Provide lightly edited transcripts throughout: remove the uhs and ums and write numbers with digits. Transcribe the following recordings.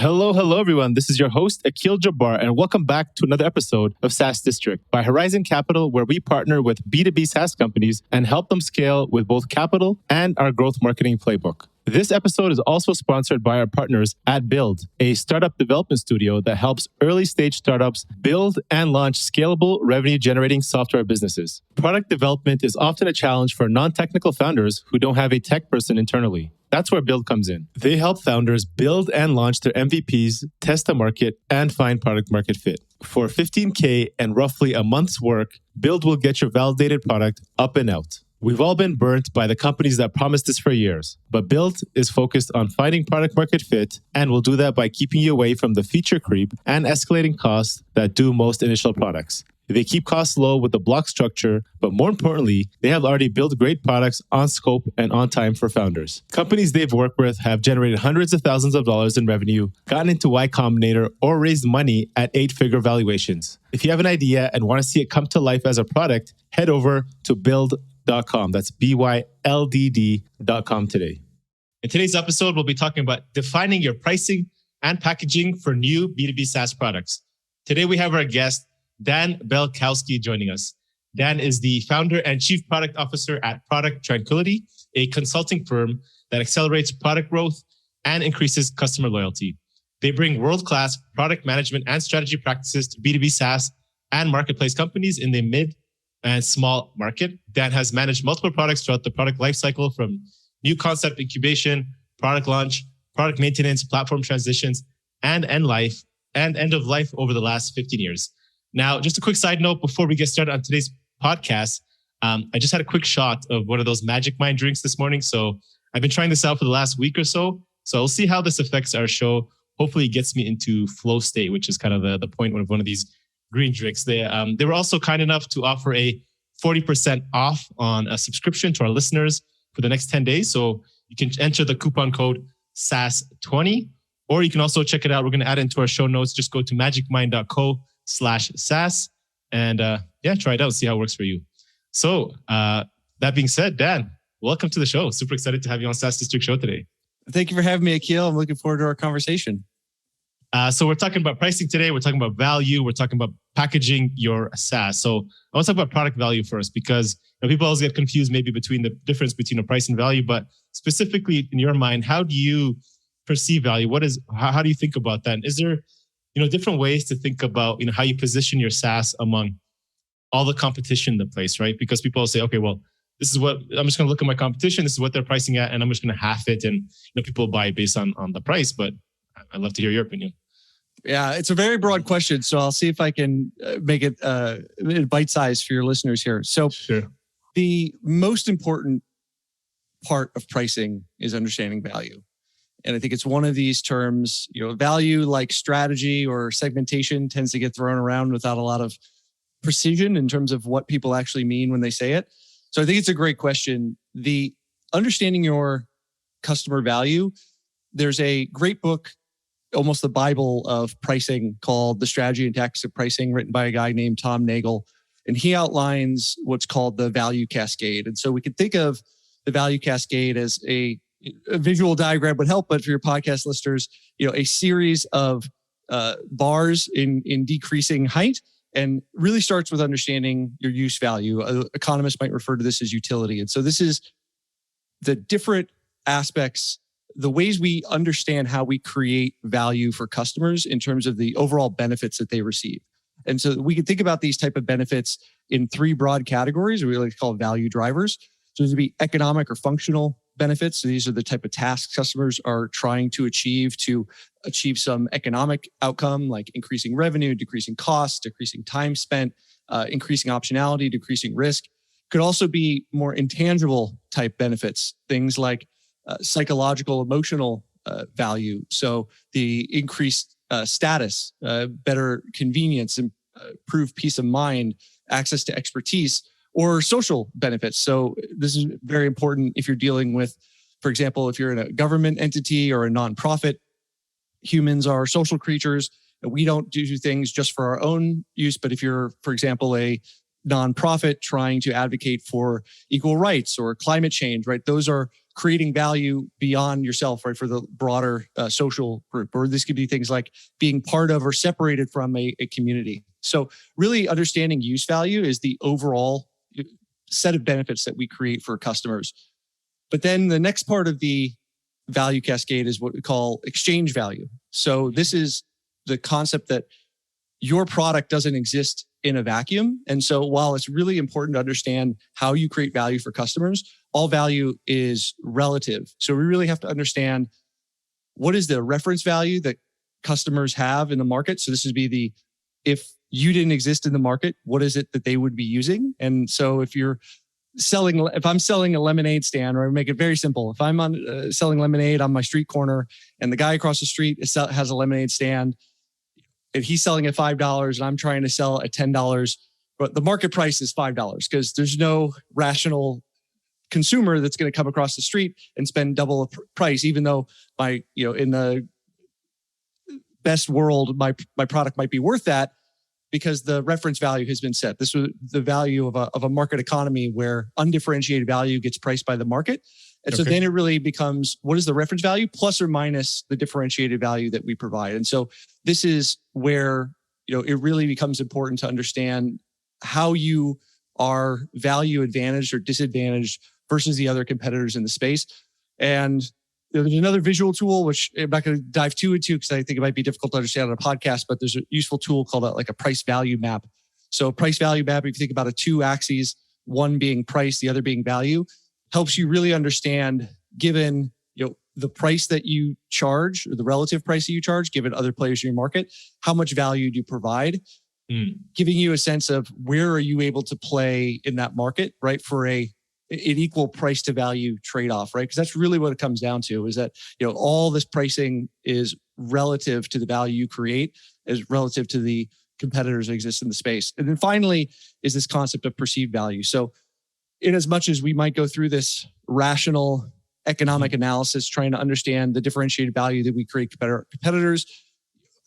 Hello, everyone. This is your host, Akil Jabbar, and welcome back to another episode of SaaS District by Horizon Capital, where we partner with B2B SaaS companies and help them scale with both capital and our growth marketing playbook. This episode is also sponsored by our partners at Byldd, a startup development studio that helps early-stage startups build and launch scalable revenue-generating software businesses. Product development is often a challenge for non-technical founders who don't have a tech person internally. That's where Byldd comes in. They help founders build and launch their MVPs, test the market, and find product market fit. For $15K and roughly a month's work, Byldd will get your validated product up and out. We've all been burnt by the companies that promised this for years, but Byldd is focused on finding product market fit and will do that by keeping you away from the feature creep and escalating costs that do most initial products. They keep costs low with the block structure, but more importantly, they have already built great products on scope and on time for founders. Companies they've worked with have generated hundreds of thousands of dollars in revenue, gotten into Y Combinator, or raised money at 8-figure valuations. If you have an idea and want to see it come to life as a product, head over to Byldd.com. That's BYLDD.com today. In today's episode, we'll be talking about defining your pricing and packaging for new B2B SaaS products. Today, we have our guest, Dan Balcauski, joining us. Dan is the founder and chief product officer at Product Tranquility, a consulting firm that accelerates product growth and increases customer loyalty. They bring world-class product management and strategy practices to B2B SaaS and marketplace companies in the mid and small market. Dan has managed multiple products throughout the product lifecycle, from new concept incubation, product launch, product maintenance, platform transitions, and end of life over the last 15 years. Now, just a quick side note before we get started on today's podcast. I just had a quick shot of one of those Magic Mind drinks this morning. So I've been trying this out for the last week or so. So I'll see how this affects our show. Hopefully it gets me into flow state, which is kind of the point of one of these green drinks. They were also kind enough to offer a 40% off on a subscription to our listeners for the next 10 days. So you can enter the coupon code SaaS20, or you can also check it out. We're going to add it into our show notes. Just go to magicmind.co/SaaS and try it out, see how it works for you. So that being said, Dan, welcome to the show. Super excited to have you on SaaS District Show today. Thank you for having me, Akil. I'm looking forward to our conversation. So we're talking about pricing today. We're talking about value. We're talking about packaging your SaaS. So I want to talk about product value first, because people always get confused maybe between the difference between a price and value. But specifically in your mind, how do you perceive value? How do you think about that? And is there different ways to think about how you position your SaaS among all the competition in the place, right? Because people will say, okay, well, this is what I'm just going to look at my competition. This is what they're pricing at, and I'm just going to half it. And people buy it based on the price. But I'd love to hear your opinion. Yeah, it's a very broad question, so I'll see if I can make it bite-sized for your listeners here. So sure. The most important part of pricing is understanding value. And I think it's one of these terms, value like strategy or segmentation tends to get thrown around without a lot of precision in terms of what people actually mean when they say it. So I think it's a great question. The understanding your customer value, there's a great book, almost the Bible of pricing, called The Strategy and Tactics of Pricing, written by a guy named Tom Nagel. And he outlines what's called the value cascade. And so we could think of the value cascade as a visual diagram would help, but for your podcast listeners, a series of bars in decreasing height, and really starts with understanding your use value. Economists might refer to this as utility. And so this is the different aspects, the ways we understand how we create value for customers in terms of the overall benefits that they receive. And so we can think about these type of benefits in three broad categories, we like to call value drivers. So these would be economic or functional benefits. So these are the type of tasks customers are trying to achieve some economic outcome, like increasing revenue, decreasing costs, decreasing time spent, increasing optionality, decreasing risk. Could also be more intangible type benefits, things like psychological, emotional value. So the increased status, better convenience, improved peace of mind, access to expertise, or social benefits. So this is very important if you're dealing with, for example, if you're in a government entity or a nonprofit. Humans are social creatures. We don't do things just for our own use, but if you're, for example, a nonprofit trying to advocate for equal rights or climate change, right? Those are creating value beyond yourself, right, for the broader social group. Or this could be things like being part of or separated from a community. So really understanding use value is the overall set of benefits that we create for customers. But then the next part of the value cascade is what we call exchange value. So this is the concept that your product doesn't exist in a vacuum. And so while it's really important to understand how you create value for customers, all value is relative. So we really have to understand what is the reference value that customers have in the market. So this would be if you didn't exist in the market, what is it that they would be using? And so if I'm selling a lemonade stand, or I make it very simple. If I'm selling lemonade on my street corner and the guy across the street has a lemonade stand, and he's selling at $5 and I'm trying to sell at $10, but the market price is $5 because there's no rational consumer that's going to come across the street and spend double the price, even though in the best world, my product might be worth that because the reference value has been set. This was the value of a market economy where undifferentiated value gets priced by the market. And so then it really becomes, what is the reference value plus or minus the differentiated value that we provide? And so this is where, it really becomes important to understand how you are value advantaged or disadvantaged versus the other competitors in the space. And there's another visual tool, which I'm not going to dive too into because I think it might be difficult to understand on a podcast, but there's a useful tool called like a price value map. So price value map, if you think about a two axes, one being price, the other being value, helps you really understand, given the price that you charge or the relative price that you charge, given other players in your market, how much value do you provide? Giving you a sense of where are you able to play in that market, right? For an equal price to value trade-off, right? Because that's really what it comes down to, is that all this pricing is relative to the value you create, is relative to the competitors that exist in the space. And then finally is this concept of perceived value. So in as much as we might go through this rational economic analysis, trying to understand the differentiated value that we create competitors,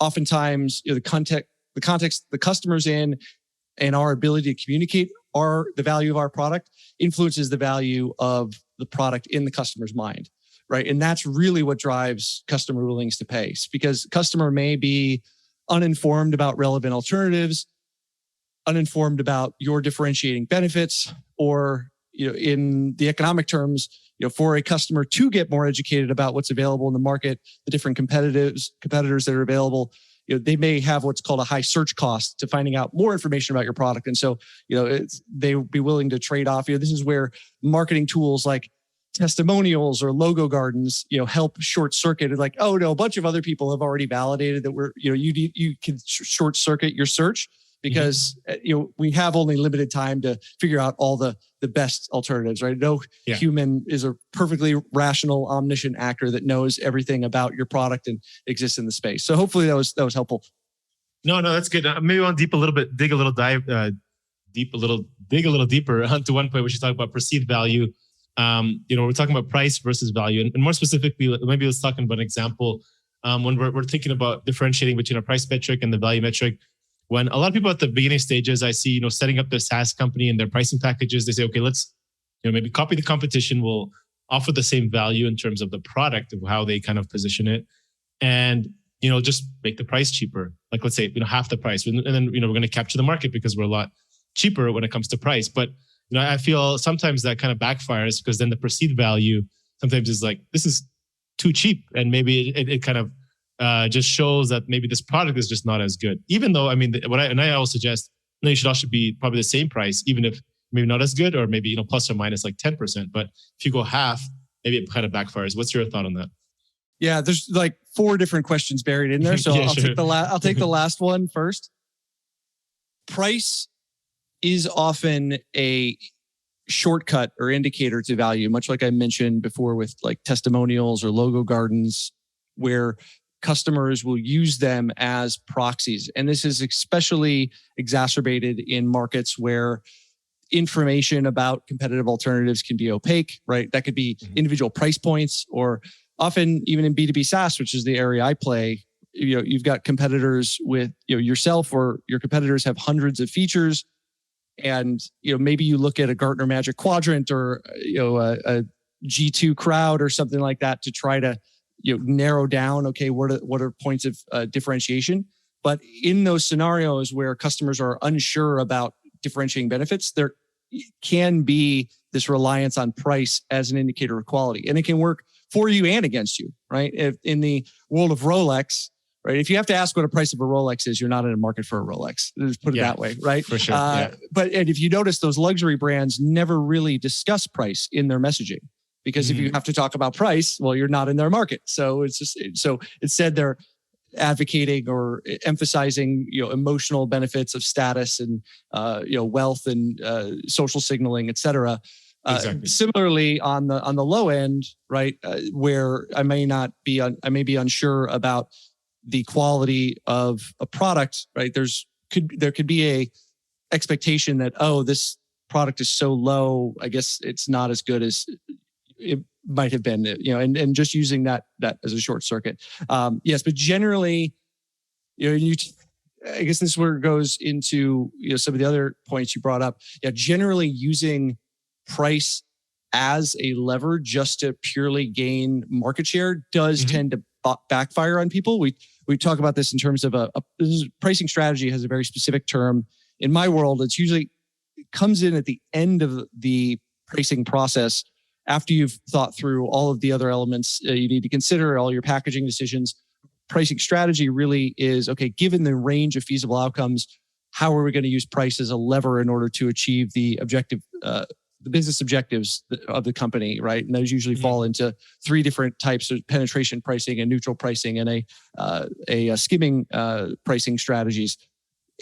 oftentimes the context the customer's in and our ability to communicate the value of our product influences the value of the product in the customer's mind, right? And that's really what drives customer willingness to pay, because customer may be uninformed about relevant alternatives, uninformed about your differentiating benefits, or in the economic terms, for a customer to get more educated about what's available in the market, the different competitors that are available, they may have what's called a high search cost to finding out more information about your product. And so, they would be willing to trade off. This is where marketing tools like testimonials or logo gardens, help short circuit. It's like, oh no, a bunch of other people have already validated that you can short circuit your search because we have only limited time to figure out all the best alternatives, right? No human is a perfectly rational, omniscient actor that knows everything about your product and exists in the space. So hopefully that was helpful. No, that's good. Maybe I want to dig a little deeper onto one point, which you talk about perceived value. We're talking about price versus value, and more specifically, maybe let's talk about an example when we're thinking about differentiating between a price metric and the value metric. When a lot of people at the beginning stages, I see, setting up their SaaS company and their pricing packages, they say, okay, let's, maybe copy the competition. We'll offer the same value in terms of the product, of how they kind of position it, and just make the price cheaper. Like let's say half the price, and then we're going to capture the market because we're a lot cheaper when it comes to price. But I feel sometimes that kind of backfires because then the perceived value sometimes is like, this is too cheap, and maybe it kind of just shows that maybe this product is just not as good. Even though, I always suggest, you should also be probably the same price, even if maybe not as good, or maybe, plus or minus like 10%. But if you go half, maybe it kind of backfires. What's your thought on that? Yeah, there's like 4 different questions buried in there. So I'll take the last one first. Price is often a shortcut or indicator to value, much like I mentioned before with like testimonials or logo gardens, where customers will use them as proxies. And this is especially exacerbated in markets where information about competitive alternatives can be opaque, right? That could be individual price points, or often even in B2B SaaS, which is the area I play, you've got competitors with yourself, or your competitors have hundreds of features. And maybe you look at a Gartner Magic Quadrant or a G2 crowd or something like that to try to narrow down, okay, what are points of differentiation. But in those scenarios where customers are unsure about differentiating benefits, there can be this reliance on price as an indicator of quality, and it can work for you and against you, right? If in the world of Rolex, right, if you have to ask what a price of a Rolex is, you're not in a market for a Rolex. Let's put it that way, right? For sure. But if you notice, those luxury brands never really discuss price in their messaging, because if you have to talk about price, well, you're not in their market. So it's just instead they're advocating or emphasizing emotional benefits of status and wealth and social signaling, et cetera. Exactly. Similarly, on the low end, right, where I may be unsure about the quality of a product, right? There could be a expectation that, oh, this product is so low, I guess it's not as good as it might have been, and just using that as a short circuit. Yes, but generally, I guess this is where it goes into some of the other points you brought up. Yeah, generally using price as a lever just to purely gain market share does tend to backfire on people. We talk about this in terms of pricing strategy has a very specific term. In my world, it comes in at the end of the pricing process after you've thought through all of the other elements you need to consider, all your packaging decisions. Pricing strategy really is, okay, given the range of feasible outcomes, how are we going to use price as a lever in order to achieve the business objectives of the company, right? And those usually fall into three different types of penetration pricing and neutral pricing and a skimming pricing strategies.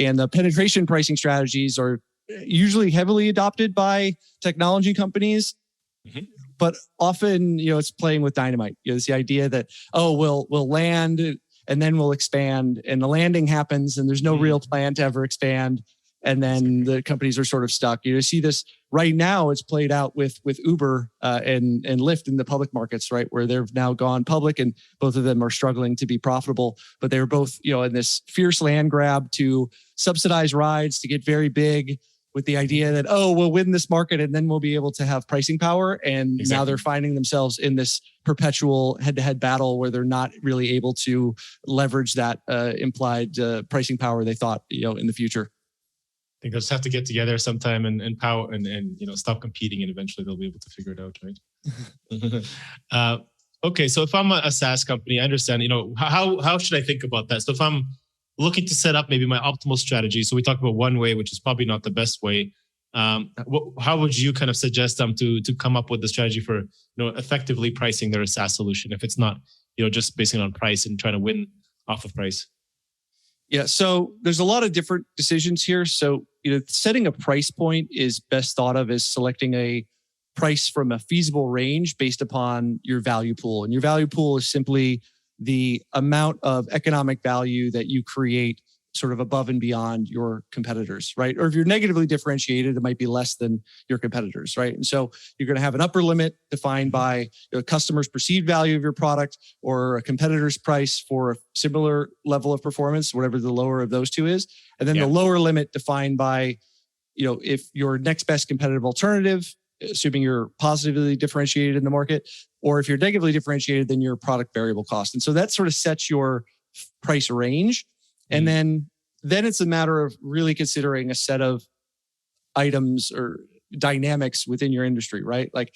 And the penetration pricing strategies are usually heavily adopted by technology companies, but often, it's playing with dynamite. It's the idea that, we'll land and then we'll expand, and the landing happens and there's no real plan to ever expand. And then the companies are sort of stuck. You see this right now. It's played out with Uber and Lyft in the public markets, right, where they've now gone public, and both of them are struggling to be profitable. But they were both, in this fierce land grab to subsidize rides to get very big, with the idea that we'll win this market and then we'll be able to have pricing power. And now they're finding themselves in this perpetual head-to-head battle where they're not really able to leverage that implied pricing power they thought in the future. I think they'll just have to get together sometime and power and stop competing, and eventually they'll be able to figure it out, right? Okay, so if I'm a SaaS company, I understand. How should I think about that? So if I'm looking to set up maybe my optimal strategy, so we talked about one way, which is probably not the best way. How would you kind of suggest them to come up with the strategy for effectively pricing their SaaS solution if it's not just basing on price and trying to win off of price? Yeah, so there's a lot of different decisions here. So setting a price point is best thought of as selecting a price from a feasible range based upon your value pool, and your value pool is simply the amount of economic value that you create sort of above and beyond your competitors, right? Or if you're negatively differentiated, it might be less than your competitors, right? And so you're going to have an upper limit defined by a customer's perceived value of your product or a competitor's price for a similar level of performance, whatever the lower of those two is. And then the lower limit defined by, if your next best competitive alternative, assuming you're positively differentiated in the market, or if you're negatively differentiated, then your product variable cost. And so that sort of sets your price range. And then it's a matter of really considering a set of items or dynamics within your industry, right? Like,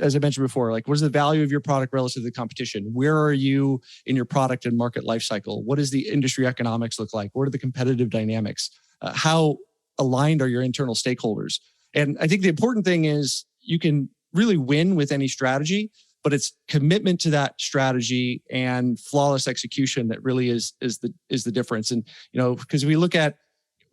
as I mentioned before, like, what is the value of your product relative to the competition? Where are you in your product and market lifecycle? What does the industry economics look like? What are the competitive dynamics? How aligned are your internal stakeholders? And I think the important thing is you can really win with any strategy, but it's commitment to that strategy and flawless execution that really is the difference. And because we look at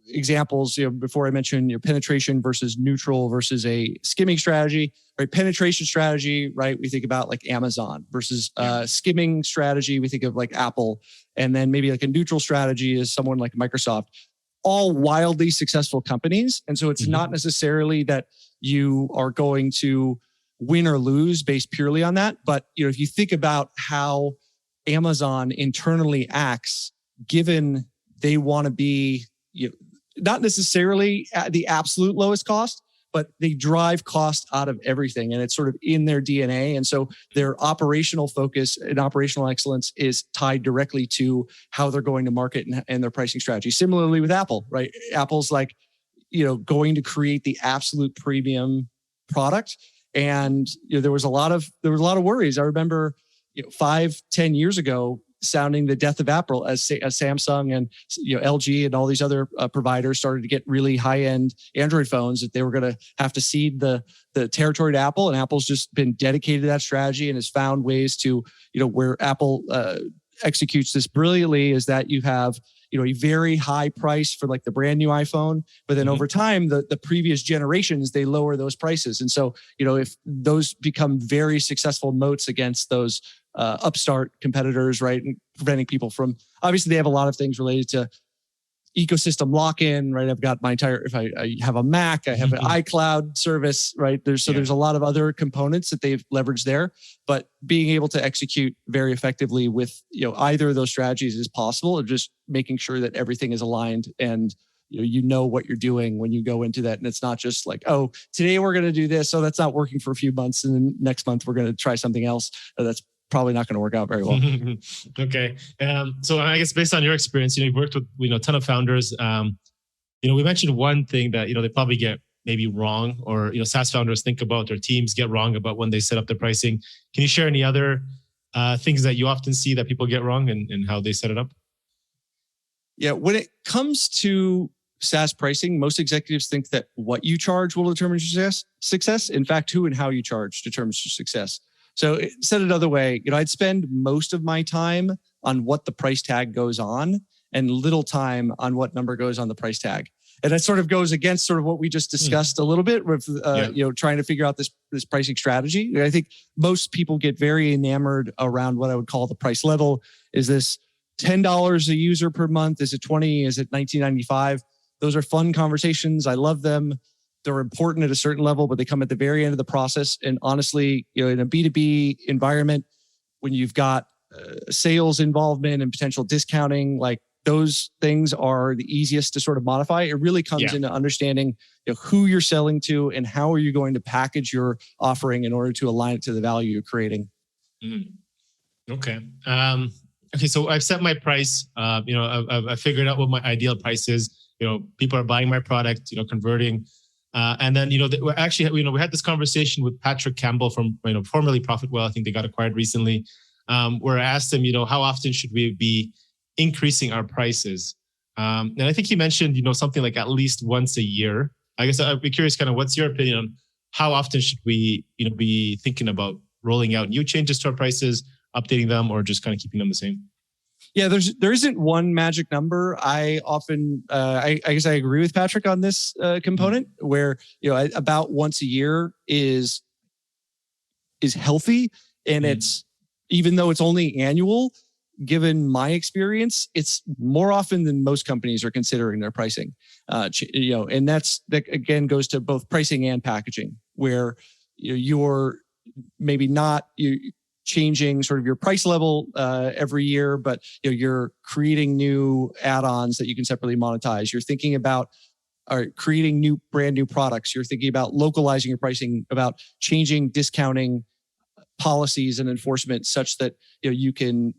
examples, before I mentioned penetration versus neutral versus a skimming strategy, right? Penetration strategy, right? We think about like Amazon versus skimming strategy. We think of like Apple, and then maybe like a neutral strategy is someone like Microsoft. All wildly successful companies, and so it's not necessarily that you are going to win or lose based purely on that. But if you think about how Amazon internally acts, given they want to be not necessarily at the absolute lowest cost, but they drive cost out of everything, and it's sort of in their DNA. And so their operational focus and operational excellence is tied directly to how they're going to market and their pricing strategy. Similarly with Apple, right? Apple's like, going to create the absolute premium product. And there was a lot of worries. I remember 5-10 years ago sounding the death of Apple as Samsung and LG and all these other providers started to get really high-end Android phones, that they were going to have to cede the territory to Apple. And Apple's just been dedicated to that strategy and has found ways to, where Apple executes this brilliantly is that you have a very high price for like the brand new iPhone, but then over time, the previous generations, they lower those prices. And so, if those become very successful moats against those upstart competitors, right, and preventing people from, obviously they have a lot of things related to ecosystem lock-in, right? I've got my entire, if I have a Mac, I have an iCloud service, right? There's a lot of other components that they've leveraged there, but being able to execute very effectively with, either of those strategies is possible, or just making sure that everything is aligned and you know what you're doing when you go into that. And it's not just like, oh, today we're going to do this. So that's not working for a few months. And then next month we're going to try something else. That's probably not going to work out very well. Okay. So I guess based on your experience, you've worked with, a ton of founders. We mentioned one thing that, they probably get maybe wrong, or, SaaS founders think about, their teams get wrong about when they set up their pricing. Can you share any other things that you often see that people get wrong and how they set it up? Yeah. When it comes to SaaS pricing, most executives think that what you charge will determine your success. In fact, who and how you charge determines your success. So said another way, I'd spend most of my time on what the price tag goes on and little time on what number goes on the price tag. And that sort of goes against sort of what we just discussed a little bit with, trying to figure out this pricing strategy. I think most people get very enamored around what I would call the price level. Is this $10 a user per month? Is it 20? Is it $19.95? Those are fun conversations. I love them. They're important at a certain level, but they come at the very end of the process. And honestly, in a B2B environment, when you've got sales involvement and potential discounting, like those things are the easiest to sort of modify. It really comes into understanding who you're selling to and how are you going to package your offering in order to align it to the value you're creating. Okay. Okay. So I've set my price. I've figured out what my ideal price is. People are buying my product. Converting. And then, we had this conversation with Patrick Campbell from, formerly Profitwell. I think they got acquired recently, where I asked him, how often should we be increasing our prices? And I think he mentioned, something like at least once a year. I guess I'd be curious, kind of, what's your opinion on how often should we, be thinking about rolling out new changes to our prices, updating them, or just kind of keeping them the same? Yeah, there isn't one magic number. I often, I guess I agree with Patrick on this component where, about once a year is healthy. And it's, even though it's only annual, given my experience, it's more often than most companies are considering their pricing. And that again goes to both pricing and packaging, where you're maybe not changing sort of your price level every year, but you're creating new add-ons that you can separately monetize. You're thinking about creating brand new products. You're thinking about localizing your pricing, about changing discounting policies and enforcement such that you can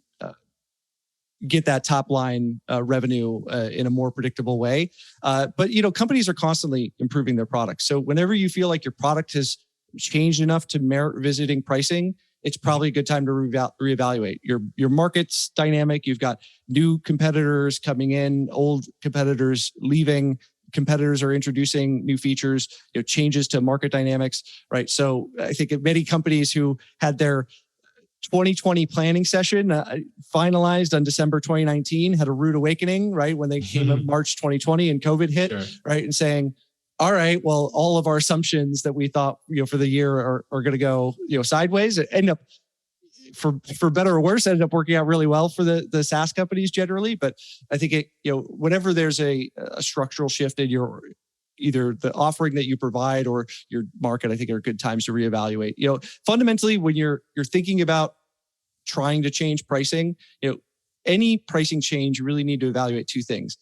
get that top line revenue in a more predictable way. But companies are constantly improving their products. So whenever you feel like your product has changed enough to merit visiting pricing, it's probably a good time to reevaluate. Your market's dynamic. You've got new competitors coming in, old competitors leaving. Competitors are introducing new features, changes to market dynamics, right? So I think many companies who had their 2020 planning session finalized on December 2019 had a rude awakening, right? When they came up March 2020 and COVID hit, right? And saying, all right, well, all of our assumptions that we thought, for the year are going to go, sideways. It end up, for better or worse, ended up working out really well for the SaaS companies generally. But I think whenever there's a structural shift in either the offering that you provide or your market, I think are good times to reevaluate. Fundamentally, when you're thinking about trying to change pricing, any pricing change, you really need to evaluate two things.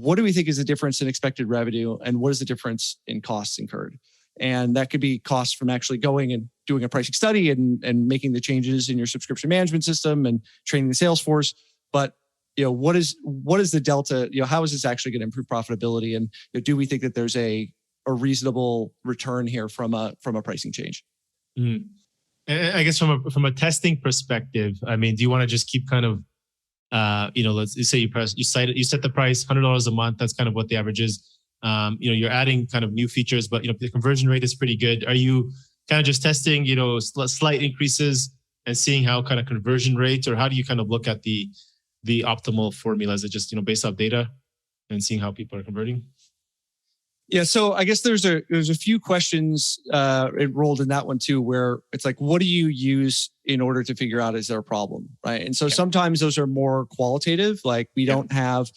what do we think is the difference in expected revenue and what is the difference in costs incurred? And that could be costs from actually going and doing a pricing study and making the changes in your subscription management system and training the sales force. But what is the delta? How is this actually going to improve profitability? And do we think that there's a reasonable return here from a pricing change? Mm. And I guess from a testing perspective, I mean, do you want to just keep kind of let's say you set the price $100 a month. That's kind of what the average is. You're adding kind of new features, but the conversion rate is pretty good. Are you kind of just testing, slight increases and seeing how kind of conversion rates, or how do you kind of look at the optimal formula? Is it just based off data and seeing how people are converting? Yeah, so I guess there's a few questions enrolled in that one too, where it's like, what do you use in order to figure out is there a problem, right? And so sometimes those are more qualitative, like we don't have.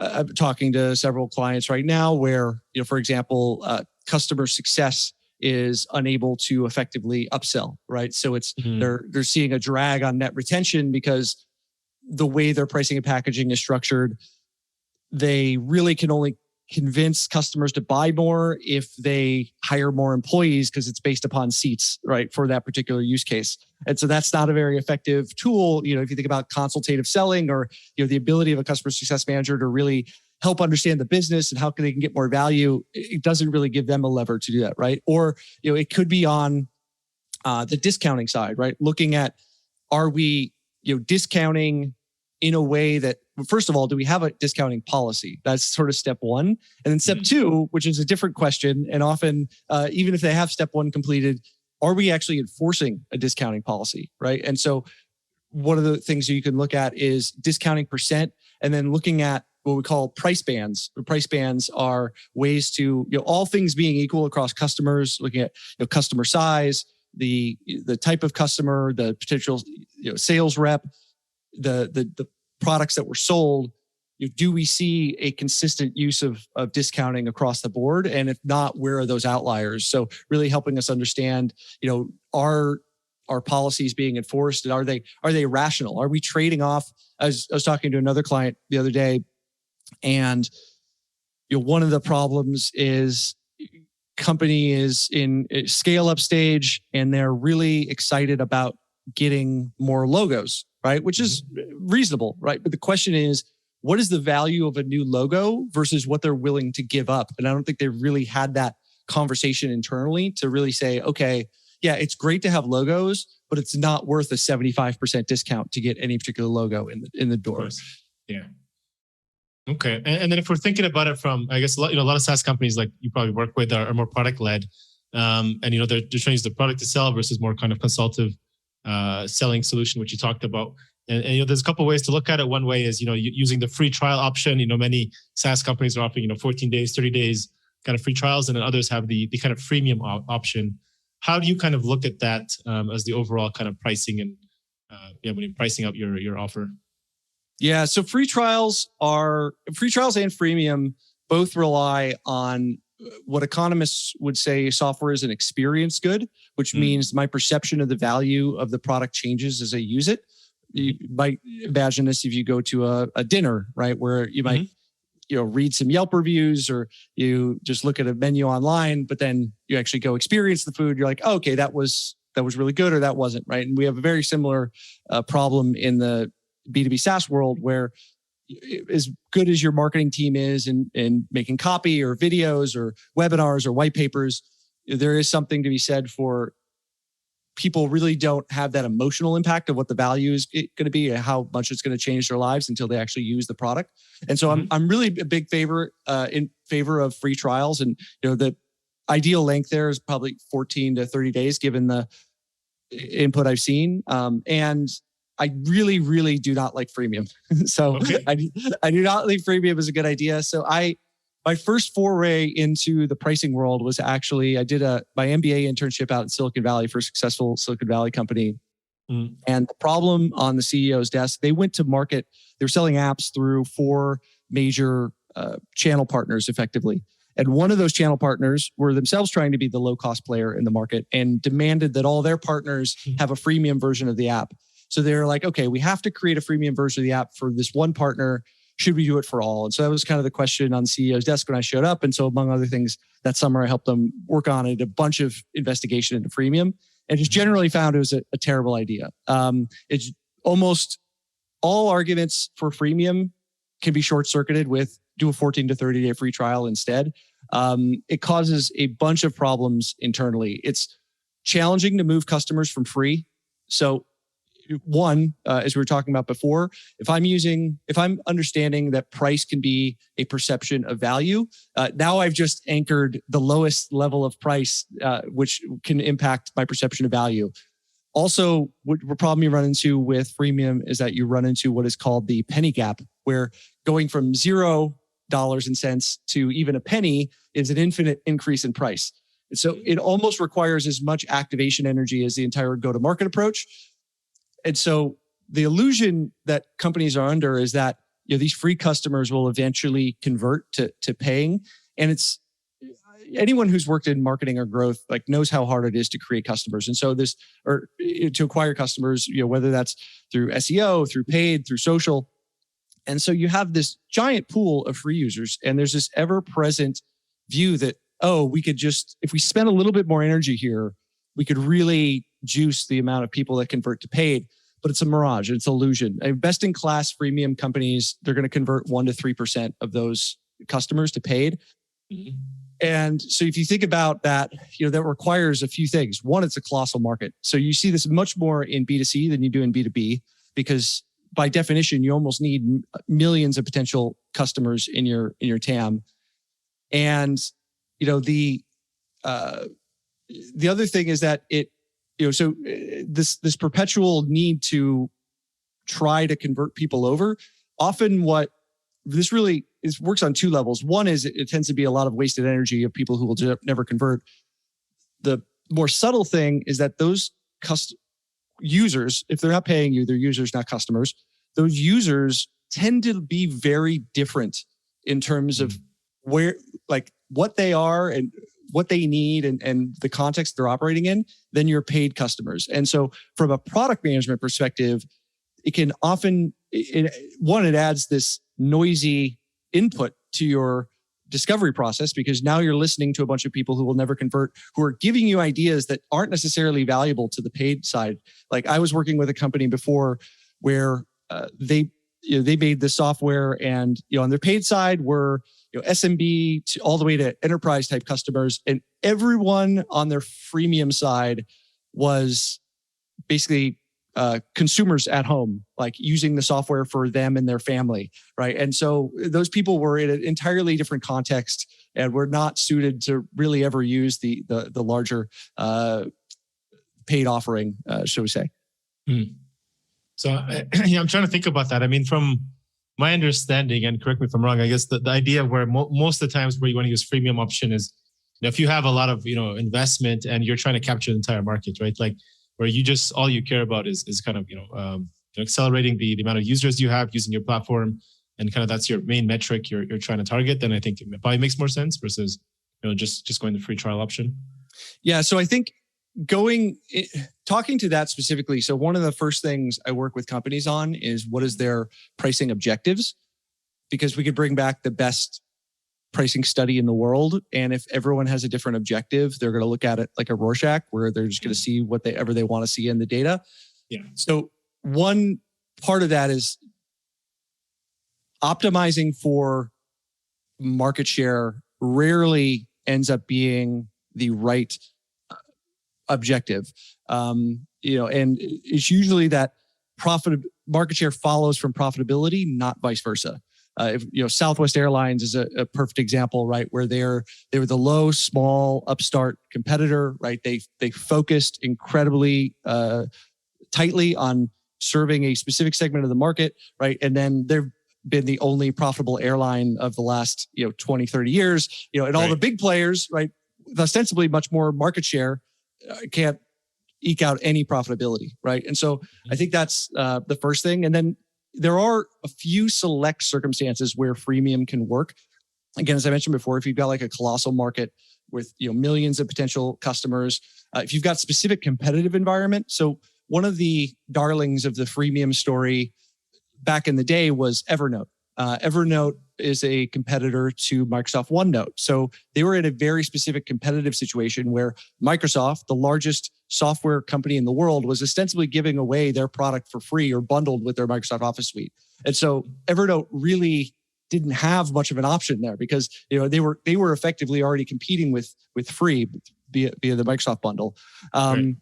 I'm talking to several clients right now where, for example, customer success is unable to effectively upsell, right? So it's they're seeing a drag on net retention because the way their pricing and packaging is structured, they really can only convince customers to buy more if they hire more employees because it's based upon seats, right, for that particular use case. And so that's not a very effective tool. If you think about consultative selling or, the ability of a customer success manager to really help understand the business and how they can get more value, it doesn't really give them a lever to do that, right? Or, it could be on the discounting side, right? Looking at, are we, discounting in a way that, first of all, do we have a discounting policy? That's sort of step one. And then step two, which is a different question, and often, even if they have step one completed, are we actually enforcing a discounting policy, right? And so one of the things you can look at is discounting percent, and then looking at what we call price bands. Price bands are ways to, all things being equal across customers, looking at customer size, the type of customer, the potential sales rep, the products that were sold. Do we see a consistent use of discounting across the board? And if not, where are those outliers? So really helping us understand, are our policies being enforced? And are they rational? Are we trading off? I was talking to another client the other day, and one of the problems is company is in a scale up stage and they're really excited about getting more logos, right? Which is reasonable, right? But the question is, what is the value of a new logo versus what they're willing to give up? And I don't think they've really had that conversation internally to really say, okay, yeah, it's great to have logos, but it's not worth a 75% discount to get any particular logo in the door. Yeah. Okay. And then if we're thinking about it from, I guess, a lot of SaaS companies like you probably work with are more product led. And, they're trying to use the product to sell versus more kind of consultative selling solution, which you talked about. And there's a couple of ways to look at it. One way is, using the free trial option. Many SaaS companies are offering, 14 days, 30 days kind of free trials, and then others have the kind of freemium option. How do you kind of look at that as the overall kind of pricing and when you're pricing out your offer? Yeah, so free trials and freemium both rely on what economists would say software is an experience good, which means my perception of the value of the product changes as I use it. You might imagine this if you go to a dinner, right? Where you might, read some Yelp reviews, or you just look at a menu online, but then you actually go experience the food. You're like, oh, okay, that was really good, or that wasn't, right? And we have a very similar problem in the B2B SaaS world, where as good as your marketing team is in making copy or videos or webinars or white papers, there is something to be said for people really don't have that emotional impact of what the value is going to be and how much it's going to change their lives until they actually use the product. And so I'm really a big in favor of free trials. And the ideal length there is probably 14 to 30 days, given the input I've seen. And I really, really do not like freemium. So okay. I do not think freemium is a good idea. So my first foray into the pricing world was actually, I did my MBA internship out in Silicon Valley for a successful Silicon Valley company. And the problem on the CEO's desk, they went to market, they were selling apps through 4 major channel partners effectively. And one of those channel partners were themselves trying to be the low-cost player in the market and demanded that all their partners have a freemium version of the app. So they're like, okay, we have to create a freemium version of the app for this one partner should we do it for all? And so that was kind of the question on the CEO's desk when I showed up. And so among other things, that summer I helped them work on it, a bunch of investigation into freemium, and just generally found it was a terrible idea. It's almost all arguments for freemium can be short-circuited with do a 14 to 30-day free trial instead. It causes a bunch of problems internally. It's challenging to move customers from free. So one, as we were talking about before, if I'm understanding that price can be a perception of value, now I've just anchored the lowest level of price, which can impact my perception of value. Also, what problem you run into with freemium is that you run into what is called the penny gap, where going from $0 and cents to even a penny is an infinite increase in price. And so it almost requires as much activation energy as the entire go-to-market approach. And so the illusion that companies are under is that these free customers will eventually convert to paying. And it's anyone who's worked in marketing or growth knows how hard it is to create customers. And so to acquire customers, whether that's through SEO, through paid, through social. And so you have this giant pool of free users, and there's this ever-present view that, we could just, if we spend a little bit more energy here, we could really juice the amount of people that convert to paid. But it's a mirage. It's an illusion. Best-in-class freemium companies, they're going to convert 1% to 3% of those customers to paid. Mm-hmm. And so if you think about that, that requires a few things. One, it's a colossal market. So you see this much more in B2C than you do in B2B, because by definition, you almost need millions of potential customers in your TAM. And the other thing is that this perpetual need to try to convert people over. Often, what this really works on two levels. One is it tends to be a lot of wasted energy of people who will never convert. The more subtle thing is that those users, if they're not paying you, they're users, not customers. Those users tend to be very different in terms of what they are and what they need and the context they're operating in than your paid customers. And so from a product management perspective, it can often, it adds this noisy input to your discovery process, because now you're listening to a bunch of people who will never convert, who are giving you ideas that aren't necessarily valuable to the paid side. Like I was working with a company before where they made the software, and on their paid side were SMB to all the way to enterprise type customers, and everyone on their freemium side was basically consumers at home, like using the software for them and their family, right? And so those people were in an entirely different context and were not suited to really ever use the larger paid offering, shall we say? Mm. So I'm trying to think about that. I mean, from my understanding, and correct me if I'm wrong, I guess the idea where most of the times where you want to use freemium option is if you have a lot of investment and you're trying to capture the entire market, right? Like where you just all you care about is kind of accelerating the amount of users you have using your platform, and kind of that's your main metric you're trying to target. Then I think it probably makes more sense versus just going the free trial option. Yeah, so I think talking to that specifically. So one of the first things I work with companies on is what is their pricing objectives, because we could bring back the best pricing study in the world. And if everyone has a different objective, they're going to look at it like a Rorschach, where they're just going to see whatever they want to see in the data. Yeah. So one part of that is optimizing for market share rarely ends up being the right objective. And it's usually that market share follows from profitability, not vice versa. Southwest Airlines is a perfect example, right? Where they were the low, small, upstart competitor, right? They focused incredibly tightly on serving a specific segment of the market, right? And then they've been the only profitable airline of the last 20, 30 years, and all the big players, right? Ostensibly much more market share, can't eke out any profitability, right? And so I think that's the first thing. And then there are a few select circumstances where freemium can work. Again, as I mentioned before, if you've got like a colossal market with millions of potential customers, if you've got specific competitive environment. So one of the darlings of the freemium story back in the day was Evernote. Evernote is a competitor to Microsoft OneNote. So they were in a very specific competitive situation where Microsoft, the largest software company in the world, was ostensibly giving away their product for free or bundled with their Microsoft Office suite. And so Evernote really didn't have much of an option there because they were effectively already competing with free via the Microsoft bundle. Right.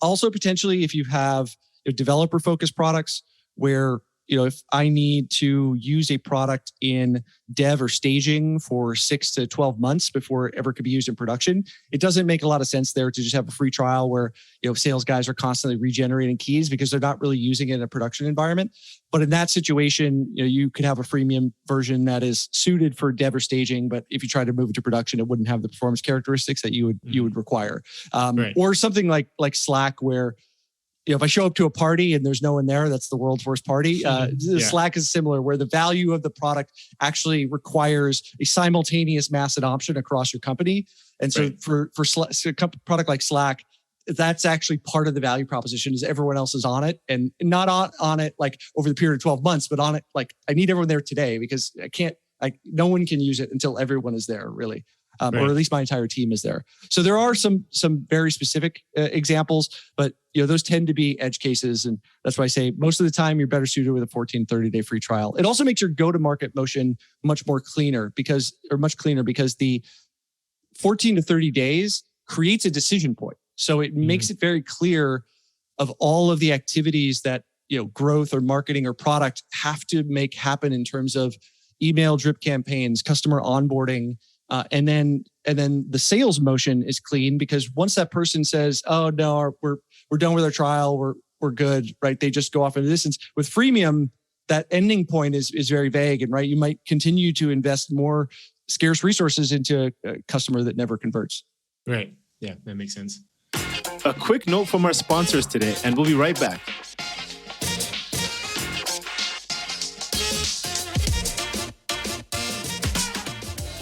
Also potentially if you have developer focused products where if I need to use a product in dev or staging for 6 to 12 months before it ever could be used in production, it doesn't make a lot of sense there to just have a free trial where sales guys are constantly regenerating keys because they're not really using it in a production environment. But in that situation, you could have a freemium version that is suited for dev or staging, but if you try to move it to production, it wouldn't have the performance characteristics that you would require. Right. Or something like Slack, where if I show up to a party and there's no one there, that's the world's worst party. Slack is similar, where the value of the product actually requires a simultaneous mass adoption across your company. And so for a product like Slack, that's actually part of the value proposition is everyone else is on it, and not on it like over the period of 12 months, but on it like I need everyone there today because no one can use it until everyone is there, really. Or at least my entire team is there. So there are some very specific examples, but those tend to be edge cases. And that's why I say most of the time you're better suited with a 14, 30-day free trial. It also makes your go-to-market motion much cleaner because the 14 to 30 days creates a decision point. So it makes it very clear of all of the activities that growth or marketing or product have to make happen in terms of email drip campaigns, customer onboarding, and then the sales motion is clean because once that person says, "Oh no, we're done with our trial, we're good," right? They just go off into distance. With freemium, that ending point is very vague, and right, you might continue to invest more scarce resources into a customer that never converts. Right. Yeah, that makes sense. A quick note from our sponsors today, and we'll be right back.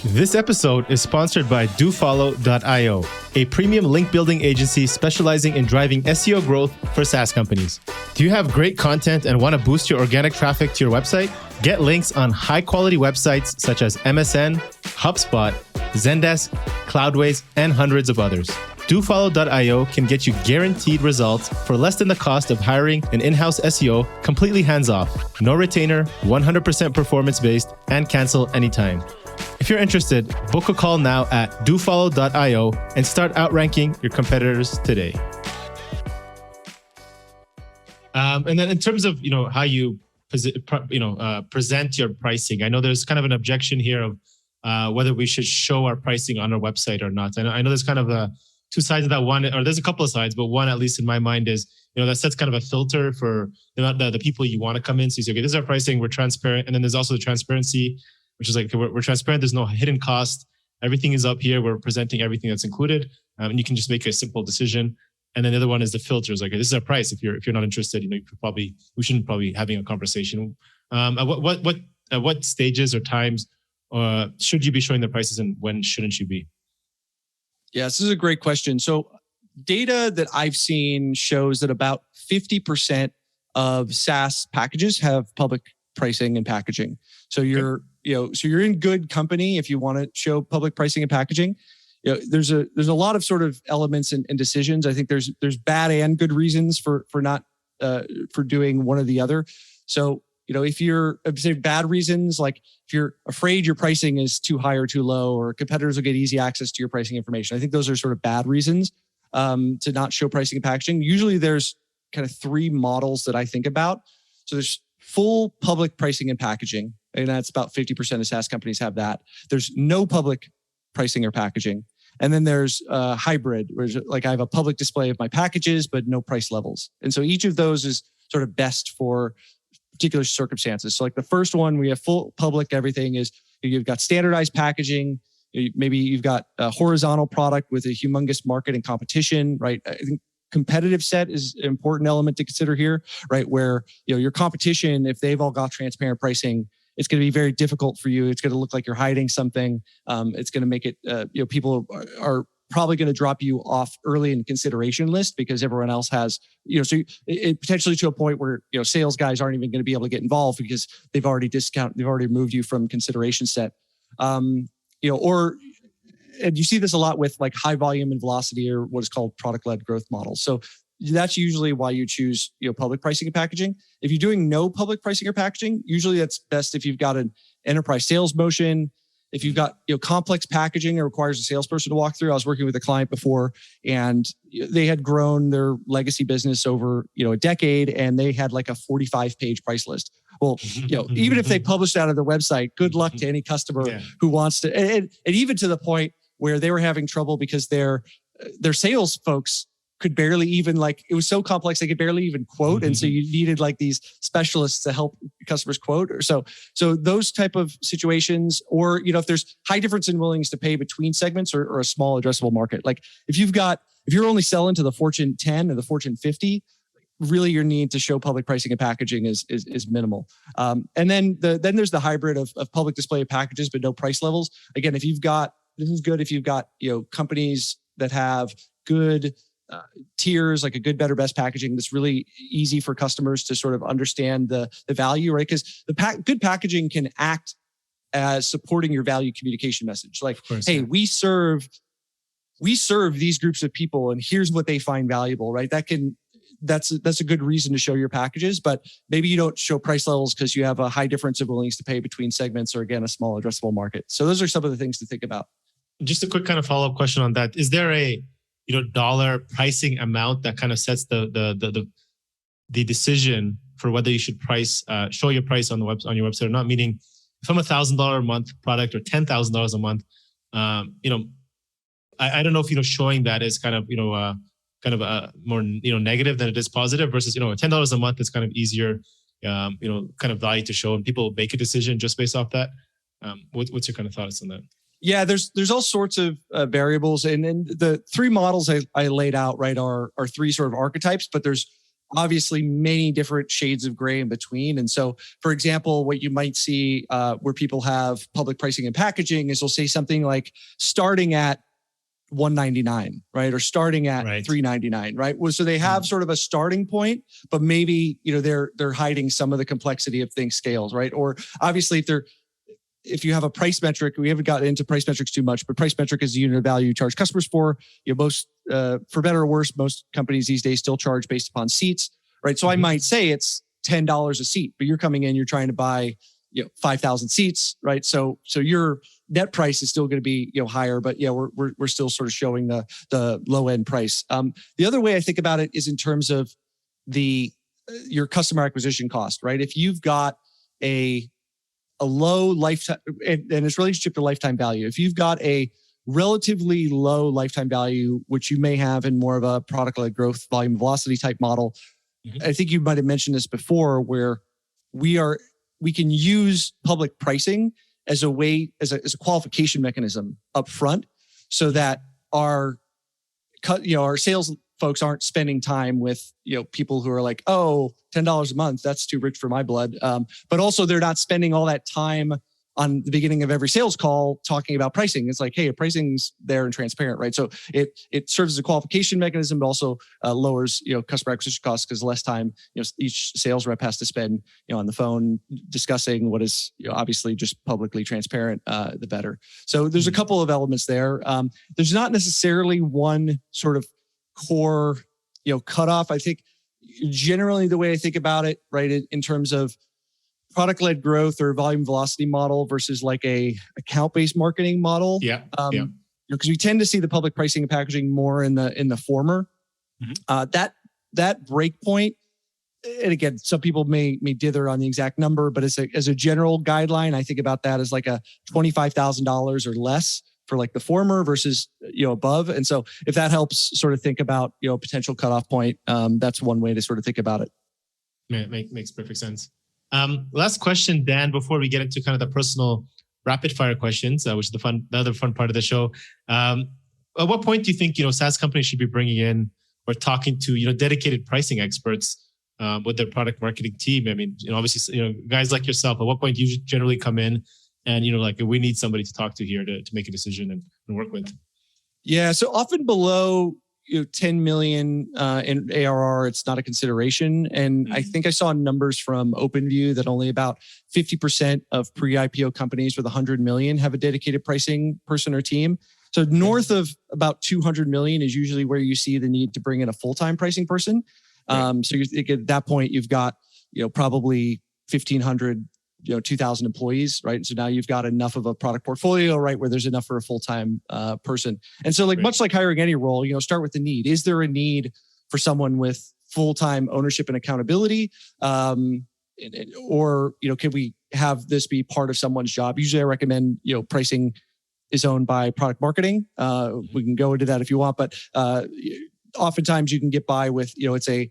This episode is sponsored by DoFollow.io, a premium link building agency specializing in driving SEO growth for SaaS companies. Do you have great content and want to boost your organic traffic to your website? Get links on high-quality websites such as MSN, HubSpot, Zendesk, Cloudways, and hundreds of others. DoFollow.io can get you guaranteed results for less than the cost of hiring an in-house SEO, completely hands-off, no retainer, 100% performance-based, and cancel anytime. If you're interested, book a call now at dofollow.io and start outranking your competitors today. And then in terms of how you present your pricing, I know there's kind of an objection here of whether we should show our pricing on our website or not. I know there's kind of two sides of that one, or there's a couple of sides, but one, at least in my mind, is that sets kind of a filter for the people you want to come in. So you say, okay, this is our pricing, we're transparent, and then there's also the transparency, which is like, we're transparent. There's no hidden cost. Everything is up here. We're presenting everything that's included, and you can just make a simple decision. And then the other one is the filters. Like, this is our price. If you're not interested, we shouldn't probably having a conversation. At what stages or times should you be showing the prices, and when shouldn't you be? Yeah, this is a great question. So, data that I've seen shows that about 50% of SaaS packages have public pricing and packaging. So you're in good company if you want to show public pricing and packaging. There's a lot of sort of elements and decisions. I think there's bad and good reasons for not for doing one or the other. So if you're bad reasons, like if you're afraid your pricing is too high or too low, or competitors will get easy access to your pricing information, I think those are sort of bad reasons to not show pricing and packaging. Usually there's kind of three models that I think about. So there's full public pricing and packaging, and that's about 50% of SaaS companies have that. There's no public pricing or packaging. And then there's hybrid, where like I have a public display of my packages, but no price levels. And so each of those is sort of best for particular circumstances. So like the first one, we have full public, everything is, you've got standardized packaging. Maybe you've got a horizontal product with a humongous market and competition, right? I think competitive set is an important element to consider here, right? Where your competition, if they've all got transparent pricing, it's going to be very difficult for you. It's going to look like you're hiding something. It's going to make it, people are probably going to drop you off early in consideration list because everyone else has, so it potentially to a point where, sales guys aren't even going to be able to get involved because they've already removed you from consideration set. And you see this a lot with like high volume and velocity or what is called product-led growth models. So that's usually why you choose, public pricing and packaging. If you're doing no public pricing or packaging, usually that's best if you've got an enterprise sales motion. If you've got, complex packaging that requires a salesperson to walk through. I was working with a client before and they had grown their legacy business over, a decade and they had like a 45-page price list. Well, even if they published that on their website, good luck to any customer who wants to, and even to the point where they were having trouble because their sales folks could barely even it was so complex they could barely even quote, and so you needed like these specialists to help customers quote. Or so those type of situations, or if there's high difference in willingness to pay between segments or a small addressable market. Like if you're only selling to the Fortune 10 or the Fortune 50, really your need to show public pricing and packaging is minimal. And then there's the hybrid of public display of packages but no price levels. Again, this is good if you've got companies that have good tiers, like a good, better, best packaging that's really easy for customers to sort of understand the value, right? Because good packaging can act as supporting your value communication message. Like, hey, we serve these groups of people, and here's what they find valuable, right? That's a good reason to show your packages, but maybe you don't show price levels because you have a high difference of willingness to pay between segments, or again, a small addressable market. So those are some of the things to think about. Just a quick kind of follow-up question on that. Is there a dollar pricing amount that kind of sets the decision for whether you should show your price on your website or not? Meaning, if I'm $1,000 a month product or $10,000 a month, I don't know if showing that is kind of more negative than it is positive versus $10 a month is kind of easier kind of value to show, and people make a decision just based off that. What's your kind of thoughts on that? Yeah, there's all sorts of variables, and the three models I laid out, right, are three sort of archetypes, but there's obviously many different shades of gray in between. And so, for example, what you might see where people have public pricing and packaging is they'll say something like starting at $199, right, or starting at $399, right? Well, so they have sort of a starting point, but maybe they're hiding some of the complexity of things scales, right? Or obviously, if you have a price metric, we haven't gotten into price metrics too much, but price metric is the unit of value you charge customers for. Most, for better or worse, most companies these days still charge based upon seats, right? So I might say it's $10 a seat, but you're coming in, you're trying to buy 5,000 seats, right? So your net price is still going to be higher, but we're still sort of showing the low end price. The other way I think about it is in terms of your customer acquisition cost, right? If you've got a low lifetime and its relationship to lifetime value, if you've got a relatively low lifetime value, which you may have in more of a product-led growth, volume velocity type model, I think you might have mentioned this before, where we can use public pricing as a way, as a qualification mechanism up front, so that our sales folks aren't spending time with people who are like, oh, $10 a month, that's too rich for my blood. But also they're not spending all that time on the beginning of every sales call talking about pricing. It's like, hey, pricing's there and transparent, right? So it serves as a qualification mechanism, but also lowers customer acquisition costs, because less time each sales rep has to spend on the phone discussing what is obviously just publicly transparent, the better. So there's a couple of elements there. There's not necessarily one sort of core cutoff. I think generally the way I think about it, right, in terms of product-led growth or volume velocity model versus like a account-based marketing model. Because we tend to see the public pricing and packaging more in the former. That break point, and again, some people may dither on the exact number, but as a general guideline, I think about that as like a $25,000 or less for like the former versus above. And so if that helps sort of think about potential cutoff point, that's one way to sort of think about it. Yeah, it makes perfect sense. Last question, Dan, before we get into kind of the personal rapid fire questions, which is the other fun part of the show. At what point do you think SaaS companies should be bringing in or talking to dedicated pricing experts with their product marketing team? I mean, obviously, guys like yourself. At what point do you generally come in and like we need somebody to talk to here to make a decision and work with? Yeah. So often below 10 million in ARR, it's not a consideration. And I think I saw numbers from OpenView that only about 50% of pre-IPO companies with 100 million have a dedicated pricing person or team. So north of about 200 million is usually where you see the need to bring in a full-time pricing person. So at that point, you've got probably 1,500 2,000 employees, right? So now you've got enough of a product portfolio, right, where there's enough for a full-time person. And so much like hiring any role, start with the need. Is there a need for someone with full-time ownership and accountability? Or can we have this be part of someone's job? Usually I recommend, pricing is owned by product marketing. We can go into that if you want, but oftentimes you can get by with, it's a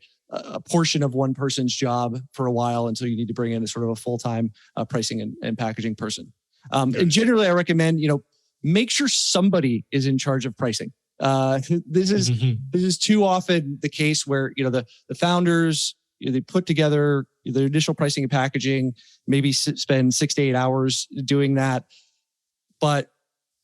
portion of one person's job for a while until you need to bring in a sort of a full-time pricing and packaging person. And generally, I recommend make sure somebody is in charge of pricing. This is too often the case where the founders they put together the initial pricing and packaging, maybe spend 6 to 8 hours doing that, but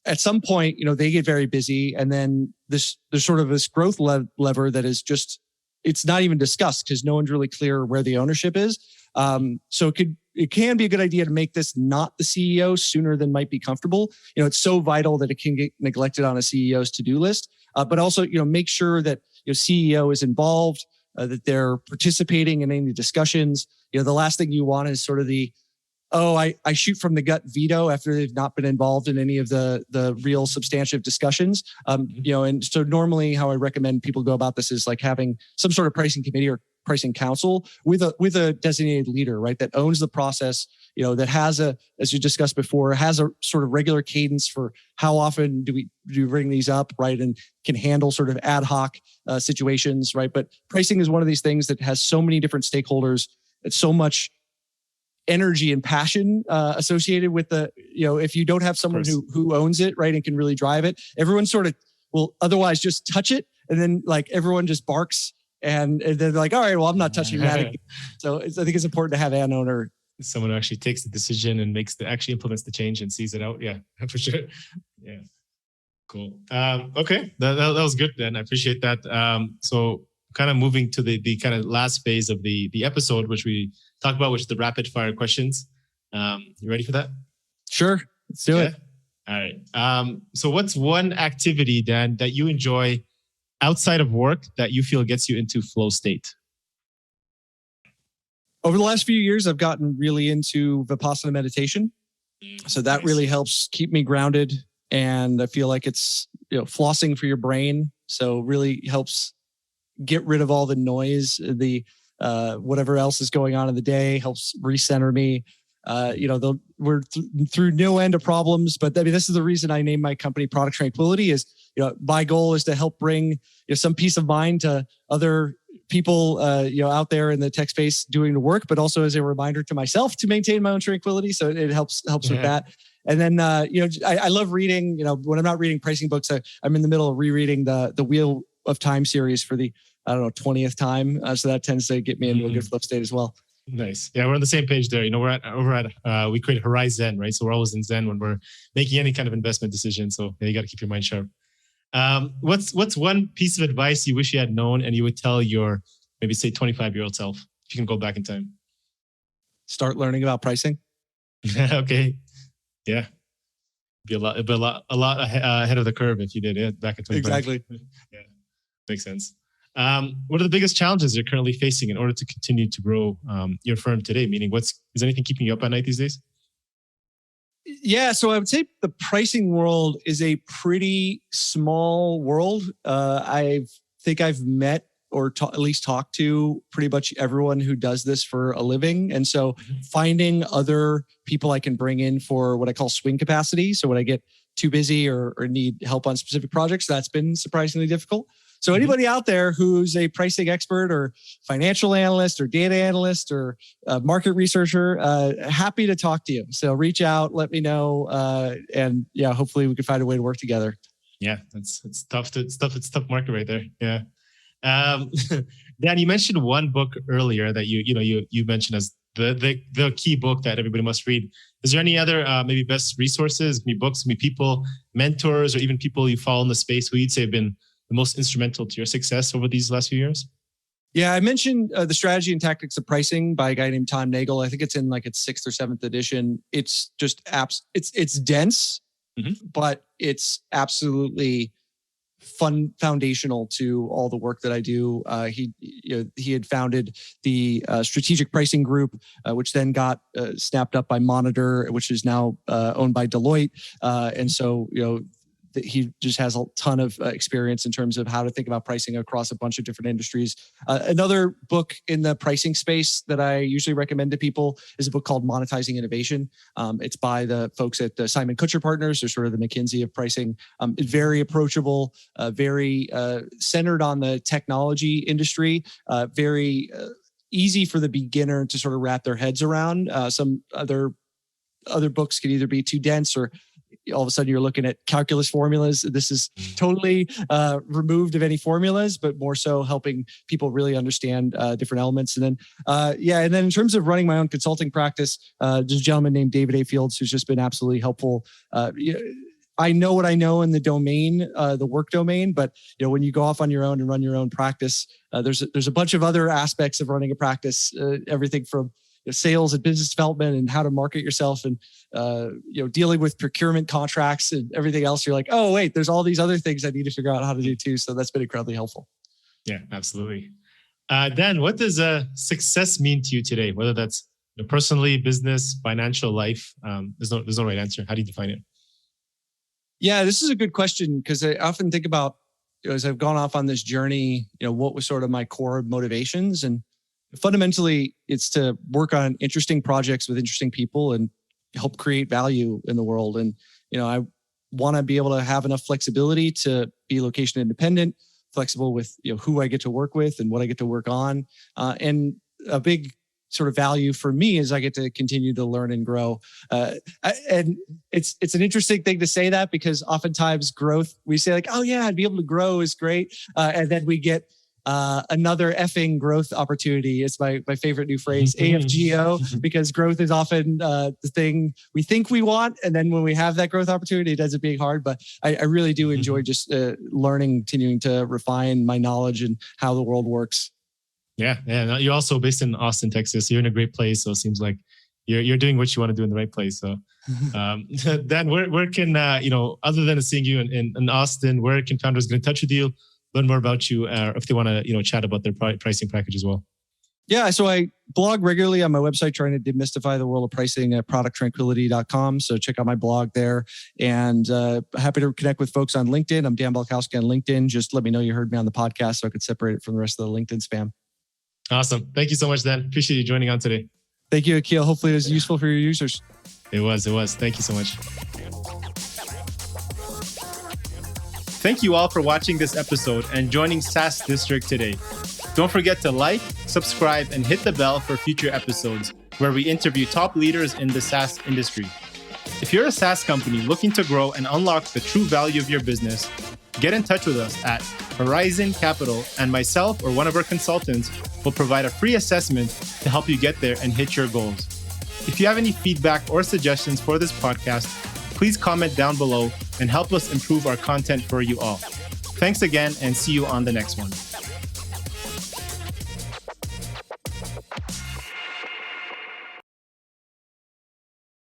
at some point they get very busy, and then there's sort of this growth lever that is just. It's not even discussed because no one's really clear where the ownership is. So it can be a good idea to make this not the CEO sooner than might be comfortable. It's so vital that it can get neglected on a CEO's to-do list. But also, make sure that CEO is involved, that they're participating in any discussions. The last thing you want is sort of I shoot from the gut veto after they've not been involved in any of the real substantive discussions. And so normally how I recommend people go about this is like having some sort of pricing committee or pricing council with a designated leader, right? That owns the process, that has as you discussed before, has a sort of regular cadence for how often do we bring these up, right? And can handle sort of ad hoc situations, right? But pricing is one of these things that has so many different stakeholders. It's so much energy and passion associated with if you don't have someone who owns it, right, and can really drive it, everyone sort of will otherwise just touch it, and then everyone just barks, and they're like, all right, well, I'm not touching that again. So I think it's important to have an owner, someone who actually takes the decision and actually implements the change and sees it out. Yeah, for sure. Yeah, cool. Okay, that was good. Then I appreciate that. So kind of moving to the kind of last phase of the episode, which we talk about, which is the rapid fire questions. You ready for that? Sure. Let's do it. All right. So what's one activity, Dan, that you enjoy outside of work that you feel gets you into flow state? Over the last few years, I've gotten really into Vipassana meditation. So that really helps keep me grounded. And I feel like it's flossing for your brain. So really helps get rid of all the noise, whatever else is going on in the day, helps recenter me. We're through no end of problems, but I mean, this is the reason I named my company Product Tranquility. Is my goal is to help bring some peace of mind to other people out there in the tech space doing the work, but also as a reminder to myself to maintain my own tranquility. So it helps with that. And then I love reading. When I'm not reading pricing books, I'm in the middle of rereading the Wheel of Time series for the 20th time. So that tends to get me into a good flow state as well. Nice. Yeah, we're on the same page there. We create Horizon, right? So we're always in Zen when we're making any kind of investment decision. So you got to keep your mind sharp. What's one piece of advice you wish you had known and you would tell your maybe say 25-year-old self if you can go back in time? Start learning about pricing. Okay. Yeah. Be a lot ahead of the curve if you did it back in 25. Exactly. Yeah. Makes sense. What are the biggest challenges you're currently facing in order to continue to grow your firm today? Meaning, is anything keeping you up at night these days? Yeah, so I would say the pricing world is a pretty small world. I think I've met or at least talked to pretty much everyone who does this for a living. And so finding other people I can bring in for what I call swing capacity. So when I get too busy or need help on specific projects, that's been surprisingly difficult. So anybody out there who's a pricing expert or financial analyst or data analyst or market researcher, happy to talk to you. So reach out, let me know, and yeah, hopefully we can find a way to work together. Yeah, it's tough. It's tough market right there. Yeah. Dan, you mentioned one book earlier that you mentioned as the key book that everybody must read. Is there any other maybe best resources, maybe books, maybe people, mentors, or even people you follow in the space who you'd say have been the most instrumental to your success over these last few years? Yeah, I mentioned The Strategy and Tactics of Pricing by a guy named Tom Nagel. I think it's in like its 6th or 7th edition. It's just it's dense, but it's absolutely foundational to all the work that I do. He had founded the Strategic Pricing Group, which then got snapped up by Monitor, which is now owned by Deloitte. And so, he just has a ton of experience in terms of how to think about pricing across a bunch of different industries. Another book in the pricing space that I usually recommend to people is a book called Monetizing Innovation. It's by the folks at the Simon Kucher Partners. They're sort of the McKinsey of pricing. It's very approachable, very centered on the technology industry, very easy for the beginner to sort of wrap their heads around. Some other books can either be too dense or all of a sudden you're looking at calculus formulas. This is totally removed of any formulas, but more so helping people really understand different elements. And then, and then in terms of running my own consulting practice, there's a gentleman named David A. Fields who's just been absolutely helpful. I know what I know in the domain, the work domain, but when you go off on your own and run your own practice, there's a bunch of other aspects of running a practice, everything from sales and business development and how to market yourself and dealing with procurement contracts and everything else. You're like, oh wait, there's all these other things I need to figure out how to do too. So that's been incredibly helpful. Yeah, absolutely. Dan, what does success mean to you today? Whether that's personally, business, financial, life, there's no right answer. How do you define it? Yeah, this is a good question because I often think about as I've gone off on this journey, what was sort of my core motivations. And fundamentally, it's to work on interesting projects with interesting people and help create value in the world. And, I want to be able to have enough flexibility to be location independent, flexible with, who I get to work with and what I get to work on. And a big sort of value for me is I get to continue to learn and grow. And it's an interesting thing to say that because oftentimes growth, we say like, oh yeah, I'd be able to grow is great. And then we get another effing growth opportunity. It's my favorite new phrase, AFGO, because growth is often the thing we think we want. And then when we have that growth opportunity, it ends up being hard. But I really do enjoy just learning, continuing to refine my knowledge and how the world works. Yeah. You're also based in Austin, Texas. So you're in a great place. So it seems like you're doing what you want to do in the right place. So Dan, where can, other than seeing you in Austin, where can founders get in touch with you? Learn more about you if they want to, chat about their pricing package as well. Yeah, so I blog regularly on my website trying to demystify the world of pricing at producttranquility.com. So check out my blog there. And happy to connect with folks on LinkedIn. I'm Dan Balcauski on LinkedIn. Just let me know you heard me on the podcast so I could separate it from the rest of the LinkedIn spam. Awesome. Thank you so much, Dan. Appreciate you joining on today. Thank you, Akil. Hopefully it was useful for your users. It was. Thank you so much. Thank you all for watching this episode and joining SaaS District today. Don't forget to like, subscribe, and hit the bell for future episodes where we interview top leaders in the SaaS industry. If you're a SaaS company looking to grow and unlock the true value of your business, get in touch with us at Horizon Capital, and myself or one of our consultants will provide a free assessment to help you get there and hit your goals. If you have any feedback or suggestions for this podcast, please comment down below and help us improve our content for you all. Thanks again and see you on the next one.